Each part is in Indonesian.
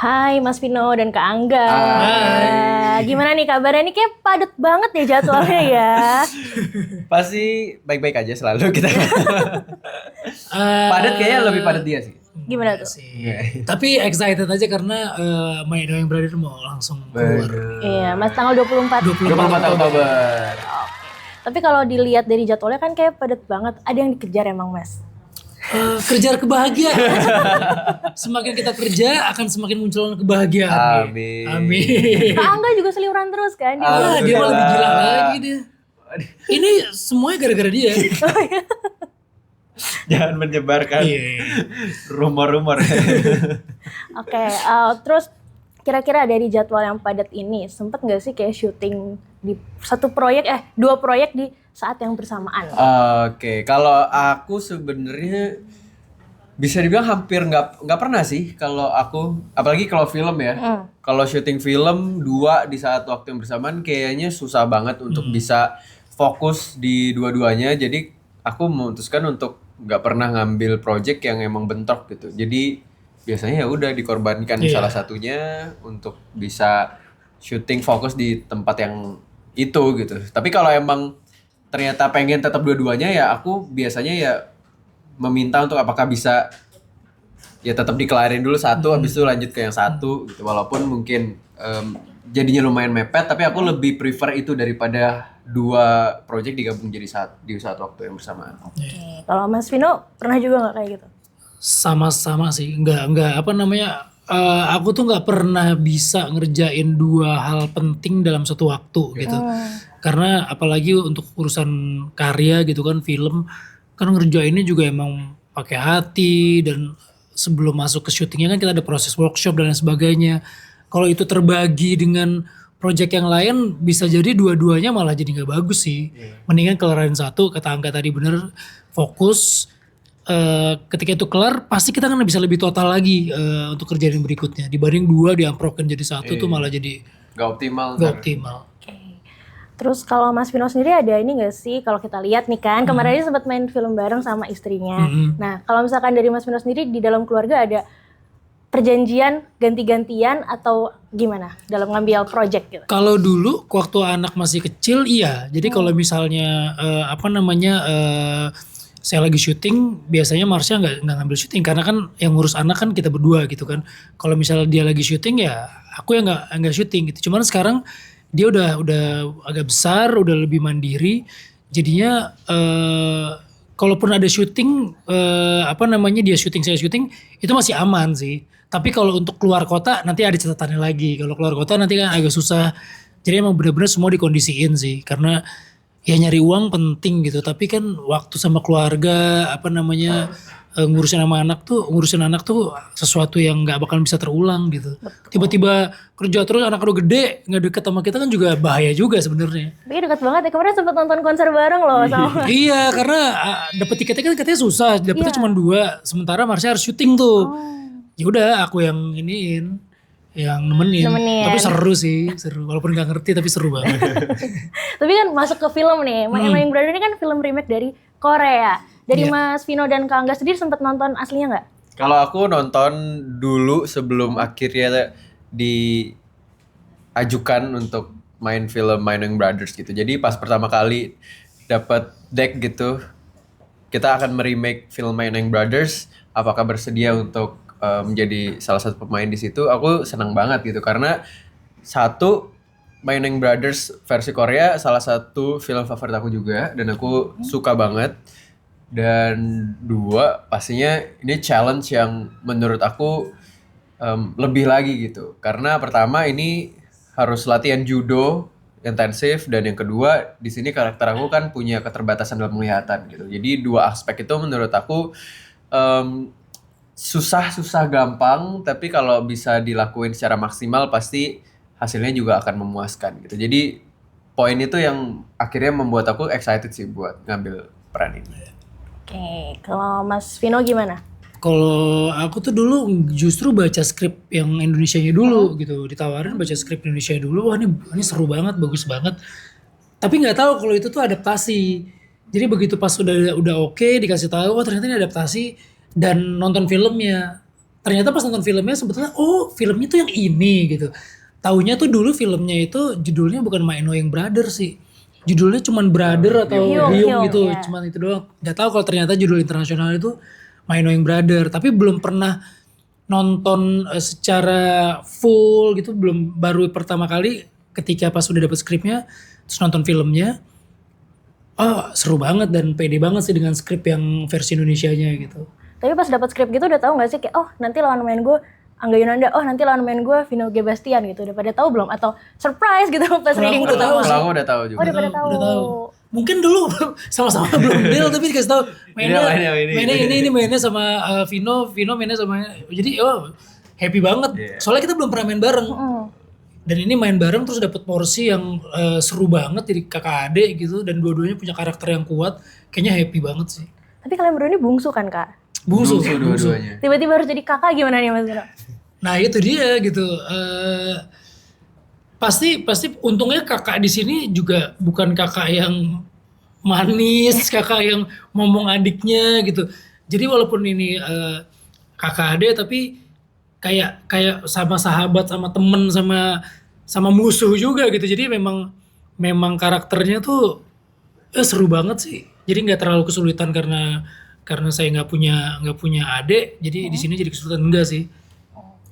Hai Mas Vino dan Kak Angga. Hai. Gimana nih kabarnya? Nih kayak padat banget ya jadwalnya ya. Pasti baik-baik aja selalu kita. Padat kayaknya lebih padat dia sih. Gimana tuh? Sih. Tapi excited aja karena My Knowing Brother mau langsung keluar. Iya, Mas tanggal 24. 24 Oktober. Tapi kalau dilihat dari jadwalnya kan kayak padat banget. Ada yang dikejar emang Mas? Kejar kebahagiaan. Semakin kita kerja akan semakin muncul kebahagiaan. Amin. Amin. Kak Angga juga seliuran terus kan? Dia malah lebih gila lagi dia. Ini semuanya gara-gara dia. Jangan menyebarkan Iya. rumor-rumor. Oke, terus kira-kira dari jadwal yang padat ini sempet nggak sih kayak syuting di dua proyek di saat yang bersamaan? Oke, kalau aku sebenarnya bisa dibilang hampir nggak pernah sih kalau aku, apalagi kalau film ya. Kalau syuting film dua di saat waktu yang bersamaan kayaknya susah banget untuk bisa fokus di dua-duanya. Jadi aku memutuskan untuk nggak pernah ngambil project yang emang bentrok gitu. Jadi biasanya ya udah dikorbankan salah satunya untuk bisa syuting fokus di tempat yang itu gitu. Tapi kalau emang ternyata pengen tetap dua-duanya ya aku biasanya ya meminta untuk apakah bisa ya tetap dikelarin dulu satu habis itu lanjut ke yang satu gitu. Walaupun mungkin jadinya lumayan mepet tapi aku lebih prefer itu daripada dua project digabung jadi di saat waktu yang bersamaan. Oke, kalau Mas Vino pernah juga nggak kayak gitu? Sama-sama sih. Enggak apa namanya? Aku tuh nggak pernah bisa ngerjain dua hal penting dalam satu waktu gitu. Karena apalagi untuk urusan karya gitu kan, film kan ngerjainnya juga emang pakai hati, dan sebelum masuk ke syutingnya kan kita ada proses workshop dan lain sebagainya. Kalau itu terbagi dengan project yang lain bisa jadi dua-duanya malah jadi nggak bagus sih. Mendingan kelarin satu, kata Angga tadi bener, fokus. Ketika itu kelar pasti kita kan bisa lebih total lagi untuk kerjaan yang berikutnya dibanding dua diamprokin jadi satu tuh malah jadi Gak optimal. gak optimal. Terus kalau Mas Vino sendiri ada ini nggak sih, kalau kita lihat nih kan kemarin aja sempat main film bareng sama istrinya. Nah kalau misalkan dari Mas Vino sendiri di dalam keluarga ada perjanjian ganti-gantian atau gimana dalam ngambil project gitu? Kalau dulu waktu anak masih kecil iya, jadi kalau misalnya saya lagi syuting, biasanya Marsha nggak ngambil syuting karena kan yang ngurus anak kan kita berdua gitu kan. Kalau misalnya dia lagi syuting ya aku yang nggak syuting gitu. Cuman sekarang dia udah agak besar, udah lebih mandiri. Jadinya kalaupun ada syuting dia syuting saya syuting itu masih aman sih. Tapi kalau untuk keluar kota nanti ada catatannya lagi. Kalau keluar kota nanti kan agak susah. Jadi emang benar-benar semua dikondisiin sih karena ya nyari uang penting gitu, tapi kan waktu sama keluarga ngurusin anak tuh sesuatu yang nggak bakal bisa terulang gitu. Tiba-tiba kerja terus anak udah gede nggak deket sama kita kan juga bahaya juga sebenarnya. Tapi dekat banget ya, kemarin sempat nonton konser bareng loh sama. Iya karena dapet tiketnya kan katanya susah, dapetnya cuma 2, sementara Marsha harus syuting tuh. Ya udah aku yang iniin, yang nemenin. Tapi seru walaupun nggak ngerti tapi seru banget. Tapi kan masuk ke film nih, My Knowing Brother ini kan film remake dari Korea. Dari Mas Vino dan Kak Angga sendiri sempat nonton aslinya nggak? Kalau aku nonton dulu sebelum akhirnya diajukan untuk main film My Knowing Brothers gitu. Jadi pas pertama kali dapat deck gitu, kita akan meremake film My Knowing Brothers. Apakah bersedia untuk menjadi salah satu pemain di situ? Aku senang banget gitu karena satu, My Knowing Brothers versi Korea salah satu film favorit aku juga dan aku suka banget. Dan dua, pastinya ini challenge yang menurut aku lebih lagi gitu. Karena pertama ini harus latihan judo intensif, dan yang kedua di sini karakter aku kan punya keterbatasan dalam penglihatan gitu. Jadi dua aspek itu menurut aku susah gampang, tapi kalau bisa dilakuin secara maksimal pasti hasilnya juga akan memuaskan gitu. Jadi poin itu yang akhirnya membuat aku excited sih buat ngambil peran ini. Oke, kalau Mas Vino gimana? Kalau aku tuh dulu justru baca skrip yang Indonesianya dulu gitu, ditawarin baca skrip Indonesia dulu, wah ini seru banget, bagus banget. Tapi nggak tahu kalau itu tuh adaptasi. Jadi begitu pas udah oke dikasih tahu, oh ternyata ini adaptasi, dan nonton filmnya. ternyata pas nonton filmnya sebetulnya filmnya tuh yang ini gitu. Taunya tuh dulu filmnya itu judulnya bukan My Annoying Brother sih. Judulnya cuman Brother atau Hyung gitu. Iya. Cuman itu doang. Gak tahu kalau ternyata judul internasional itu My Annoying Brother. Tapi belum pernah nonton secara full gitu. Baru pertama kali ketika pas udah dapet skripnya. Terus nonton filmnya. Oh seru banget dan pede banget sih dengan skrip yang versi Indonesianya gitu. Tapi pas dapat skrip gitu udah tahu nggak sih kayak nanti lawan main gue Angga Yunanda, nanti lawan main gue Vino G. Bastian gitu. Udah pada tahu belum? Atau surprise gitu pas reading udah tahu pertama? sih. Kalau aku udah tahu juga. Udah pada tahu. Udah tahu. Mungkin dulu sama-sama belum deal tapi dikasih tahu mainnya ini mainnya sama Vino mainnya sama jadi happy banget. Soalnya kita belum pernah main bareng. Dan ini main bareng terus dapat porsi yang seru banget jadi kakak adik gitu dan dua-duanya punya karakter yang kuat. Kayaknya happy banget sih. Tapi kalian berdua ini bungsu kan kak? Bungsu dua-duanya. Tiba-tiba harus jadi kakak gimana nih Mas Vino? Nah itu dia gitu. Pasti untungnya kakak di sini juga bukan kakak yang manis, kakak yang ngomong adiknya gitu. Jadi walaupun ini kakak adik tapi kayak sama sahabat, sama temen, sama musuh juga gitu. Jadi memang karakternya tuh seru banget sih. Jadi nggak terlalu kesulitan karena saya nggak punya adik. Jadi di sini jadi kesulitan enggak sih.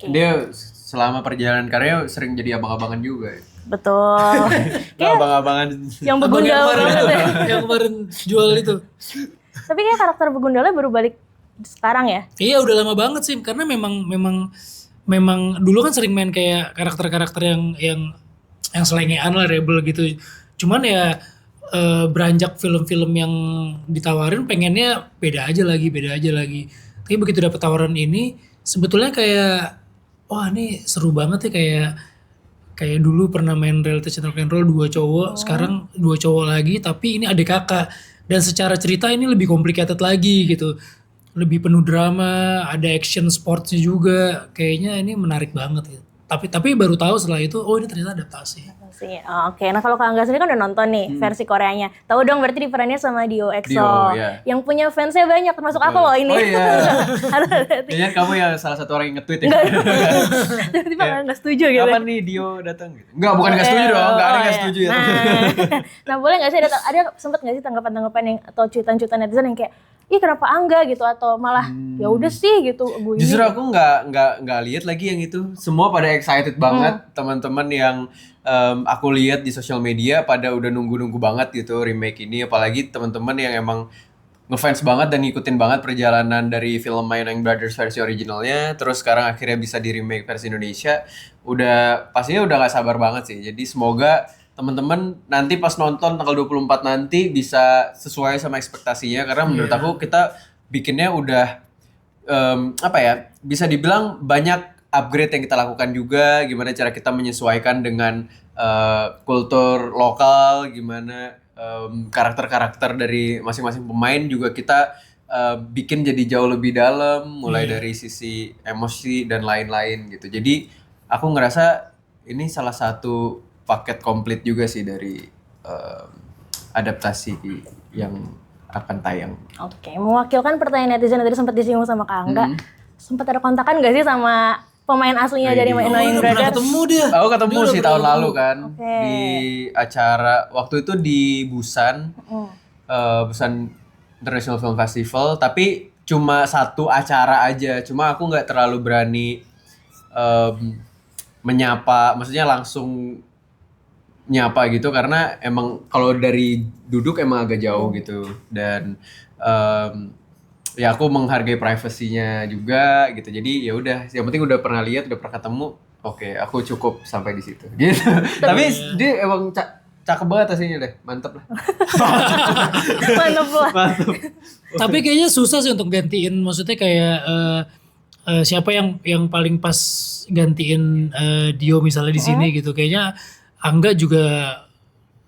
Dia selama perjalanan karirnya sering jadi abang-abangan juga. Betul. Kayak abang-abangan Yang begundal banget ya. Yang kemarin jual itu. Tapi kayak karakter begundalnya baru balik sekarang ya? Iya udah lama banget sih karena memang dulu kan sering main kayak karakter-karakter yang selengean lah rebel gitu. Cuman ya beranjak film-film yang ditawarin pengennya beda aja lagi. Tapi begitu dapet tawaran ini sebetulnya kayak wah ini seru banget ya kayak dulu pernah main reality show rock and roll 2 cowok, sekarang 2 cowok lagi tapi ini adik kakak dan secara cerita ini lebih complicated lagi gitu. Lebih penuh drama, ada action sportsnya juga. Kayaknya ini menarik banget ya. Tapi baru tahu setelah itu, ini ternyata adaptasi. Oke. Nah kalau Kak Angga sendiri kan udah nonton nih versi Koreanya. Tahu dong berarti differennya sama Dio EXO. Iya. Yang punya fansnya banyak, termasuk aku loh ini. Oh iya. Hati-hati. Kayaknya kamu yang salah satu orang yang nge-tweet ya. Tiba-tiba nggak setuju gitu. Kapan nih Dio datang gitu? Enggak, bukan nggak setuju dong. Enggak ada nggak setuju ya. Nah boleh nggak sih ada sempet nggak sih tanggapan-tanggapan yang atau cuitan-cuitan netizen yang kayak ih kenapa Angga gitu atau malah ya udah sih gitu gue Justru aku nggak lihat lagi yang itu. Semua pada excited banget. Teman-teman yang aku lihat di sosial media pada udah nunggu banget gitu remake ini. Apalagi teman-teman yang emang ngefans banget dan ngikutin banget perjalanan dari film My Annoying Brothers versi originalnya. Terus sekarang akhirnya bisa di remake versi Indonesia. Pastinya udah nggak sabar banget sih. Jadi semoga teman-teman nanti pas nonton tanggal 24 nanti bisa sesuai sama ekspektasinya karena menurut aku kita bikinnya udah bisa dibilang banyak upgrade yang kita lakukan juga, gimana cara kita menyesuaikan dengan kultur lokal, gimana karakter-karakter dari masing-masing pemain juga kita bikin jadi jauh lebih dalam mulai dari sisi emosi dan lain-lain gitu. Jadi aku ngerasa ini salah satu paket komplit juga sih dari adaptasi yang akan tayang. Oke, mewakilkan pertanyaan netizen yang tadi sempat disinggung sama Kak Angga. Sempat ada kontakan gak sih sama pemain aslinya dari My Annoying Pernah Brothers? ketemu dia. Aku ketemu sih tahun lalu kan Oke. di acara waktu itu di Busan, Busan International Film Festival. Tapi cuma satu acara aja. Cuma aku nggak terlalu berani menyapa, maksudnya langsung nyapa gitu karena emang kalau dari duduk emang agak jauh gitu dan ya aku menghargai privasinya juga gitu. Jadi ya udah, yang penting udah pernah lihat, udah pernah ketemu. Oke, aku cukup sampai di situ. Gitu. Tapi dia emang cakep banget aslinya deh. Mantep lah. Mantep lah. Mantep. Tapi kayaknya susah sih untuk gantiin, maksudnya kayak siapa yang paling pas gantiin Dio misalnya di sini gitu. Kayaknya Angga juga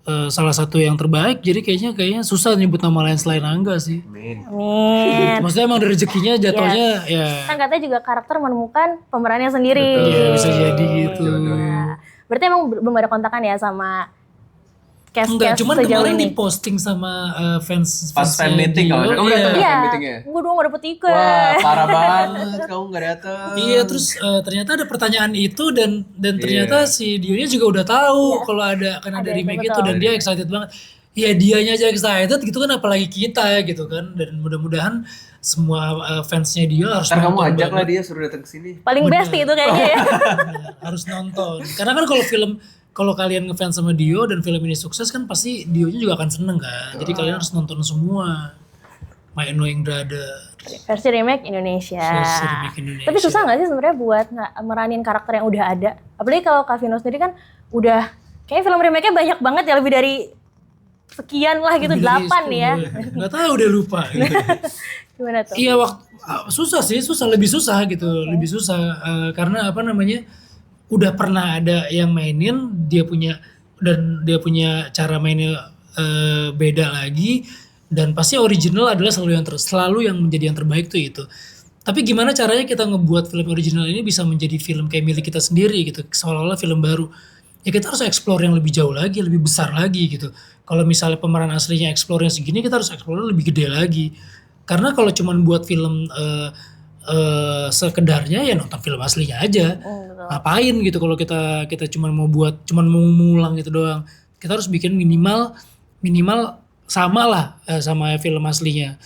salah satu yang terbaik, jadi kayaknya susah nyebut nama lain selain Angga sih. Amin. Maksudnya emang dari rezekinya jatuhnya ya. Kan katanya juga karakter menemukan pemerannya sendiri. Iya bisa jadi gitu. Nah, berarti emang belum ada kontakan ya sama Enggak, cast cuman sejauh kemarin ini. diposting sama fans Pas fan meeting kalau kamu datang Iya, fan meetingnya. gue dong gak dapet tiket. Wah, parah banget kamu gak datang. Iya, terus ternyata ada pertanyaan itu dan Iya. ternyata si Dionya juga udah tahu kalau akan ada Ada, remake betul. itu dan dia excited banget. Ya dianya aja excited gitu kan, apalagi kita gitu kan, dan mudah-mudahan semua fansnya dia harus Ntar kamu nonton ajak lah banget. dia suruh datang ke sini. Paling best itu kayaknya ya. Harus nonton. Karena kan kalau kalian ngefans sama Dio dan film ini sukses kan pasti Dionya juga akan seneng kan. Jadi kalian harus nonton semua. My Annoying Brother. Versi remake Indonesia. Versi remake Indonesia. Tapi susah gak sih sebenarnya buat meranin karakter yang udah ada? Apalagi kalau Kak Vino sendiri kan udah kayak film remake-nya banyak banget ya, lebih dari sekian lah gitu, 8 nih ya. Gak tahu udah lupa. Gitu. Gimana tuh? Iya susah lebih susah gitu, lebih susah karena apa namanya udah pernah ada yang mainin dia punya cara mainnya beda lagi dan pasti original adalah selalu yang menjadi yang terbaik tuh itu. Tapi gimana caranya kita ngebuat film original ini bisa menjadi film kayak milik kita sendiri gitu, seolah-olah film baru. Ya kita harus explore yang lebih jauh lagi, lebih besar lagi gitu. Kalau misalnya pemeran aslinya explore yang segini, kita harus explore lebih gede lagi. Karena kalau cuman buat film sekedarnya ya nonton film aslinya aja. Ngapain gitu kalau kita cuman mau mengulang gitu doang. Kita harus bikin minimal sama lah sama film aslinya.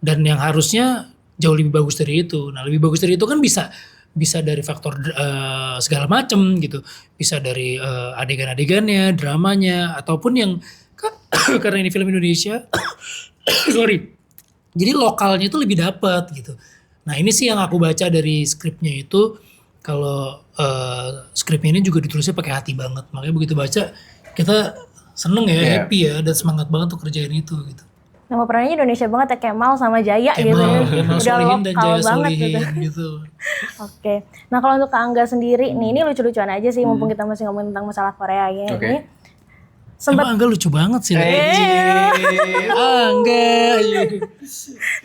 Dan yang harusnya jauh lebih bagus dari itu. Nah, lebih bagus dari itu kan bisa dari faktor segala macam gitu. Bisa dari adegan-adegannya, dramanya ataupun yang karena ini film Indonesia. Sorry. Jadi lokalnya itu lebih dapat gitu. Nah ini sih yang aku baca dari skripnya itu, kalau skripnya ini juga ditulisnya pakai hati banget. Makanya begitu baca kita seneng ya, happy ya, dan semangat banget untuk kerjain itu gitu. Nama perannya Indonesia banget ya, Kemal sama Jaya gitu ya. Kemal Udah Solihin dan lokal Jaya banget Solihin gitu. Oke. Nah kalau untuk Kak Angga sendiri nih, ini lucu-lucuan aja sih mumpung kita masih ngomongin tentang masalah Korea ya. Oke. Ini sempat Emang Angga lucu banget sih.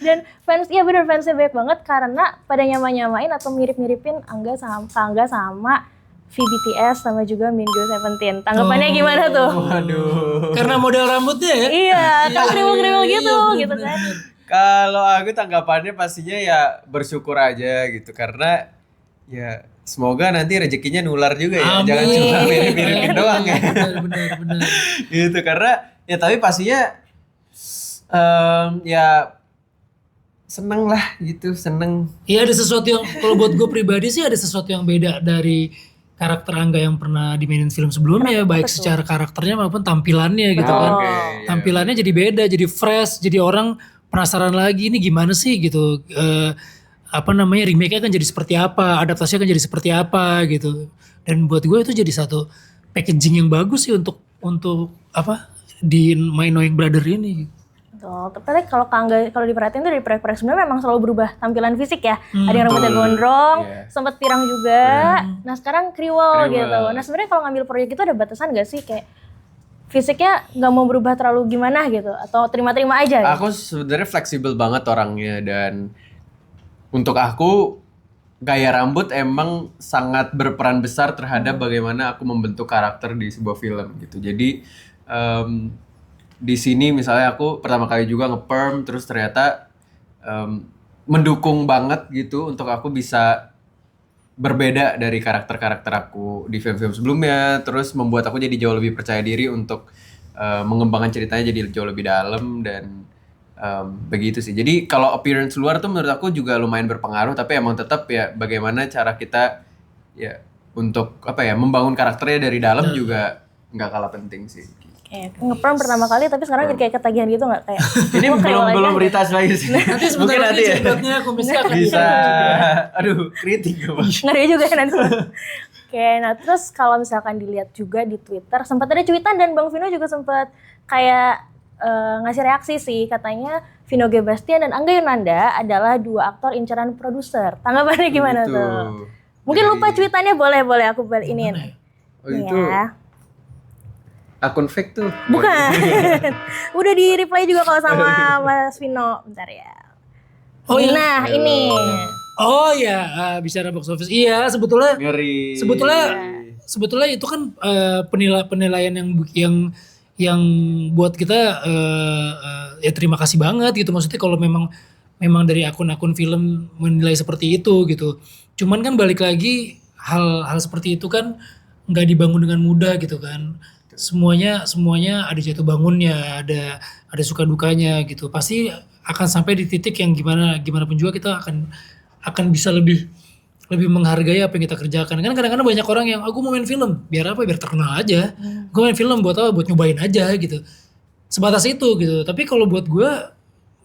dan fans, iya bener fansnya banyak banget karena pada nyamain atau mirip-miripin Angga sama VBTS sama juga Minggu 17. Tanggapannya gimana tuh? Waduh. Karena model rambutnya ya. Iya, kan kriwil-kriwil gitu, gitu kan. Kalau aku tanggapannya pastinya ya bersyukur aja gitu, karena ya semoga nanti rezekinya nular juga ya. Amin. Jangan cuma mirip-miripin doang ya. Benar. Gitu, karena ya tapi pastinya ya seneng lah gitu, seneng. Iya ada sesuatu yang, kalau buat gue pribadi sih ada sesuatu yang beda dari karakter Angga yang pernah dimainin film sebelumnya, baik secara karakternya maupun tampilannya gitu kan. Oke, Tampilannya jadi beda, jadi fresh, jadi orang penasaran lagi ini gimana sih gitu. Apa namanya, remake-nya kan jadi seperti apa, adaptasinya kan jadi seperti apa gitu. Dan buat gue itu jadi satu packaging yang bagus sih untuk apa di My Annoying Brother ini. Betul. Tapi kalau Kak Angga, kalau diperhatiin tuh dari proyek-proyek sebelumnya memang selalu berubah tampilan fisik ya. Ada yang rambutnya gondrong, sempat pirang juga. Nah sekarang kriwel gitu. Nah sebenarnya kalau ngambil proyek itu ada batasan gak sih, kayak fisiknya nggak mau berubah terlalu gimana gitu, atau terima-terima aja? Gitu? Aku sebenarnya fleksibel banget orangnya, dan untuk aku gaya rambut emang sangat berperan besar terhadap bagaimana aku membentuk karakter di sebuah film gitu. Jadi di sini misalnya aku pertama kali juga nge-perm, terus ternyata mendukung banget gitu untuk aku bisa berbeda dari karakter-karakter aku di film-film sebelumnya, terus membuat aku jadi jauh lebih percaya diri untuk mengembangkan ceritanya jadi jauh lebih dalam, dan begitu sih. Jadi kalau appearance luar tuh menurut aku juga lumayan berpengaruh, tapi emang tetap ya bagaimana cara kita ya untuk apa ya membangun karakternya dari dalam juga nggak kalah penting sih. Kayak nge-perm pertama kali tapi sekarang jadi kayak ketagihan gitu nggak kayak? Ini belum berita lagi sih. Nanti sebentar Mungkin lagi nanti ya. jengotnya kumisnya akan Bisa. Aduh, kritik gue. Ngeri juga ya nanti. Oke, nah terus kalau misalkan dilihat juga di Twitter, sempat ada cuitan dan Bang Vino juga sempat kayak ngasih reaksi sih, katanya Vino G. Bastian dan Angga Yunanda adalah dua aktor incaran produser. Tanggapannya gimana Gitu. tuh? Mungkin lupa cuitannya, boleh aku iniin. Oh itu Ya. akun fake tuh. Bukan. Udah di reply juga kalau sama Mas Vino. Bentar ya. Oh iya. Nah, ini. Oh ya, bicara box office. Iya, sebetulnya Ngeri. sebetulnya itu kan penilaian yang buat kita ya terima kasih banget gitu. Maksudnya kalau memang dari akun-akun film menilai seperti itu gitu. Cuman kan balik lagi hal seperti itu kan nggak dibangun dengan mudah gitu kan. Semuanya ada jatuh bangunnya, ada suka dukanya gitu. Pasti akan sampai di titik yang gimana pun juga kita akan bisa lebih menghargai apa yang kita kerjakan. Kan kadang-kadang banyak orang yang aku mau main film, biar apa? Biar terkenal aja. Gue main film buat apa? Buat nyobain aja gitu. Sebatas itu gitu. Tapi kalau buat gue,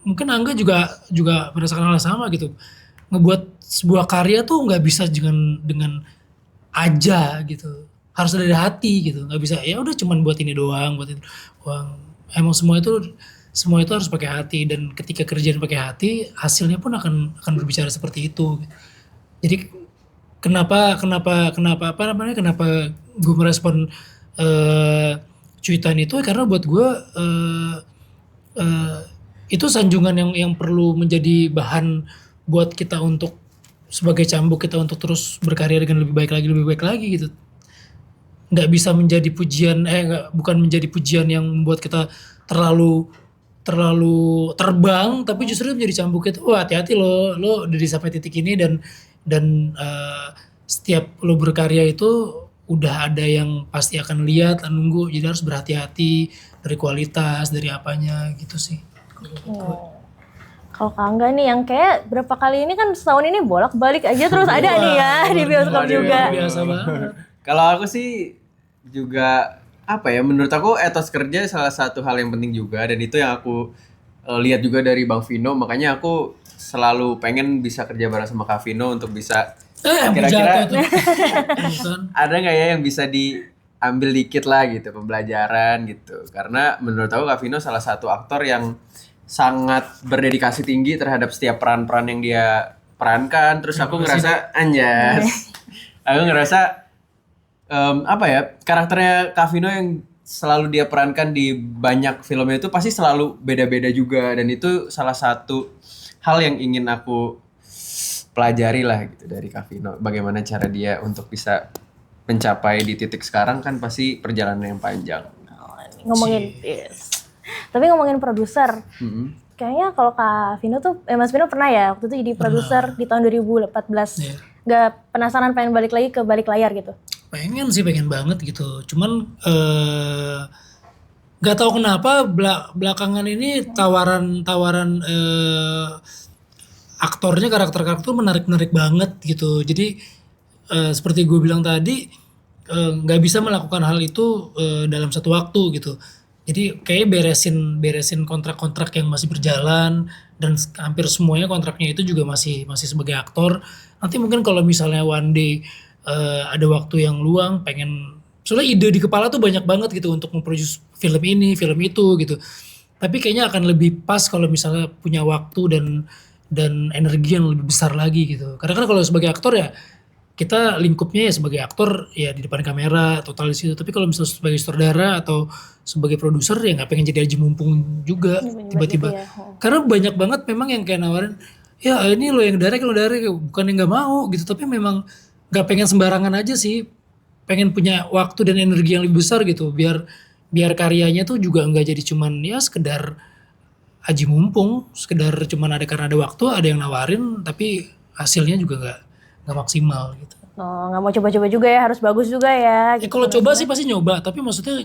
mungkin Angga juga merasakan hal yang sama gitu. Ngebuat sebuah karya tuh nggak bisa dengan aja gitu. Harus dari hati gitu. Nggak bisa ya udah cuman buat ini doang, buat itu doang. Emang semua itu harus pakai hati, dan ketika kerjaan pakai hati, hasilnya pun akan berbicara seperti itu. Jadi kenapa gue merespon cuitan itu, karena buat gue itu sanjungan yang perlu menjadi bahan buat kita untuk sebagai cambuk kita untuk terus berkarya dengan lebih baik lagi gitu. Nggak bisa menjadi pujian bukan menjadi pujian yang membuat kita terlalu terbang, tapi justru menjadi cambuk itu. Wah, hati-hati lo udah sampai titik ini, dan setiap lo berkarya itu udah ada yang pasti akan lihat dan nunggu, jadi harus berhati-hati dari kualitas, dari apanya gitu sih. Kalau Kak Angga nih yang kayak berapa kali ini kan setahun ini bolak-balik aja terus ada nih ya di bioskop juga. Biasa banget. Kalau aku sih juga apa ya, menurut aku etos kerja salah satu hal yang penting juga, dan itu yang aku lihat juga dari Bang Vino, makanya aku selalu pengen bisa kerja bareng sama Kak Vino untuk bisa kira-kira ada nggak ya yang bisa diambil dikit lah gitu, pembelajaran gitu. Karena menurut aku Kak Vino salah satu aktor yang sangat berdedikasi tinggi terhadap setiap peran-peran yang dia perankan. Terus aku ngerasa aku ngerasa apa ya, karakternya Kak Vino yang selalu dia perankan di banyak filmnya itu pasti selalu beda-beda juga, dan itu salah satu hal yang ingin aku pelajari lah gitu dari Kak Vino, bagaimana cara dia untuk bisa mencapai di titik sekarang, kan pasti perjalanan yang panjang. Ngomongin tapi ngomongin produser, kayaknya kalau Kak Vino tuh Mas Vino pernah ya waktu itu jadi produser di tahun 2014. Gak penasaran pengen balik lagi ke balik layar gitu? Pengen banget gitu. Cuman gak tahu kenapa belakangan ini tawaran aktornya, karakter menarik banget gitu. Jadi seperti gue bilang tadi, nggak bisa melakukan hal itu dalam satu waktu gitu. Jadi kayak beresin kontrak-kontrak yang masih berjalan, dan hampir semuanya kontraknya itu juga masih sebagai aktor. Nanti mungkin kalau misalnya one day ada waktu yang luang, soalnya ide di kepala tuh banyak banget gitu untuk memproduce film ini, film itu gitu. Tapi kayaknya akan lebih pas kalau misalnya punya waktu dan energi yang lebih besar lagi gitu. Karena kan kalau sebagai aktor ya kita lingkupnya ya sebagai aktor ya di depan kamera total di situ. Tapi kalau misalnya sebagai sutradara atau sebagai produser ya nggak pengen jadi aji mumpung juga tiba-tiba. Ya. Karena banyak banget memang yang kayak nawarin, ya ini lo yang direct, bukan yang nggak mau gitu. Tapi memang nggak pengen sembarangan aja sih. Pengen punya waktu dan energi yang lebih besar gitu. Biar karyanya tuh juga nggak jadi cuman ya sekedar aji mumpung, sekedar cuman ada karena ada waktu, ada yang nawarin, tapi hasilnya juga nggak maksimal gitu. Oh, nggak mau coba-coba juga ya, harus bagus juga ya. Gitu. Kalau coba sih pasti nyoba, tapi maksudnya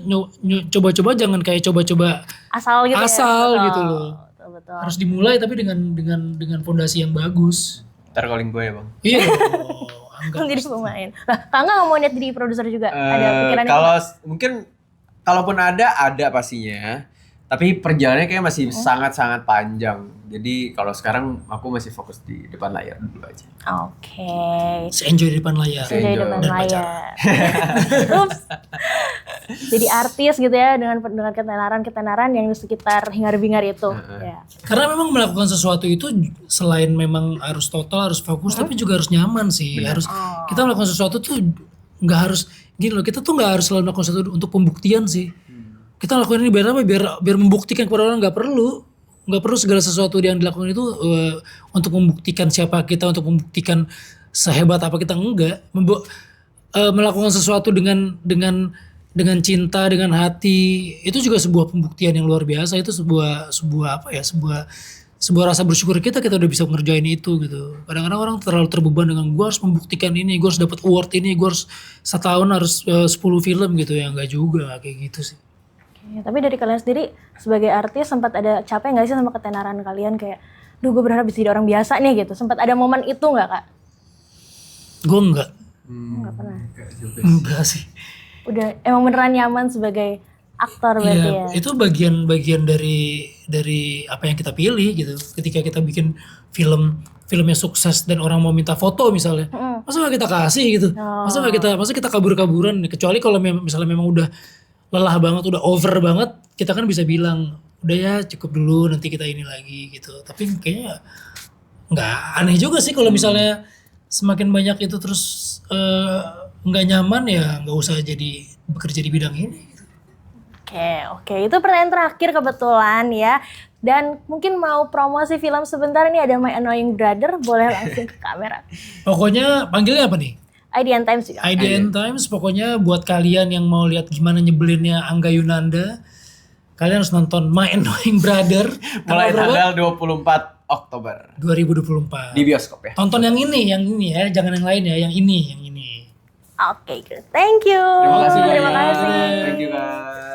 coba-coba jangan kayak coba-coba asal gitu. Asal ya? Gitu loh. Betul. Harus dimulai tapi dengan fondasi yang bagus. Ntar calling gue ya Bang. Iya. Jadi pemain. Lah, Kak nggak mau lihat jadi produser juga? Ada pikiran kalau mungkin kalaupun ada pastinya. Tapi perjalanannya kayak masih sangat-sangat panjang. Jadi kalau sekarang aku masih fokus di depan layar dulu aja. Oke. Enjoy di depan layar. Enjoy di depan layar. Ups. Jadi artis gitu ya dengan ketenaran yang di sekitar hingar-bingar itu. Ya. Karena memang melakukan sesuatu itu selain memang harus total, harus fokus, tapi juga harus nyaman sih. Harus kita melakukan sesuatu tuh nggak harus gini loh. Kita tuh nggak harus selalu melakukan sesuatu untuk pembuktian sih. Kita lakukan ini biar apa? Biar membuktikan kepada orang, nggak perlu segala sesuatu yang dilakukan itu untuk membuktikan siapa kita, untuk membuktikan sehebat apa kita, enggak. Melakukan sesuatu dengan dengan cinta, dengan hati, itu juga sebuah pembuktian yang luar biasa. Itu sebuah apa ya, sebuah rasa bersyukur kita udah bisa ngerjain itu gitu. Kadang-kadang orang terlalu terbeban dengan gue harus membuktikan ini, gue harus dapat award ini, gue harus setahun harus 10 film gitu ya. Enggak juga kayak gitu sih. Oke, tapi dari kalian sendiri sebagai artis sempat ada capek nggak sih sama ketenaran kalian kayak, duh gue berharap bisa jadi orang biasa nih gitu. Sempat ada momen itu nggak Kak? Gue enggak. Nggak pernah. Enggak sih. Udah emang beneran nyaman sebagai aktor berarti ya? Iya, itu bagian dari apa yang kita pilih gitu. Ketika kita bikin filmnya sukses dan orang mau minta foto misalnya, masa nggak kita kasih gitu? Masa kita kabur-kaburan? Kecuali kalau misalnya memang udah lelah banget, udah over banget, kita kan bisa bilang udah ya cukup dulu, nanti kita ini lagi gitu. Tapi kayaknya nggak, aneh juga sih kalau misalnya semakin banyak itu terus nggak nyaman, ya nggak usah bekerja di bidang ini. Oke, itu pertanyaan terakhir kebetulan ya. Dan mungkin mau promosi film sebentar, ini ada My Annoying Brother, boleh langsung ke kamera. Pokoknya panggilnya apa nih? IDN Times juga. IDN Times, pokoknya buat kalian yang mau lihat gimana nyebelinnya Angga Yunanda, kalian harus nonton My Annoying Brother. Mulai tanggal 24 Oktober 2024. di bioskop ya. Tonton yang ini ya, jangan yang lain ya, yang ini. Oke, good. Thank you. Terima kasih. Terima kasih. Thank you, Kak.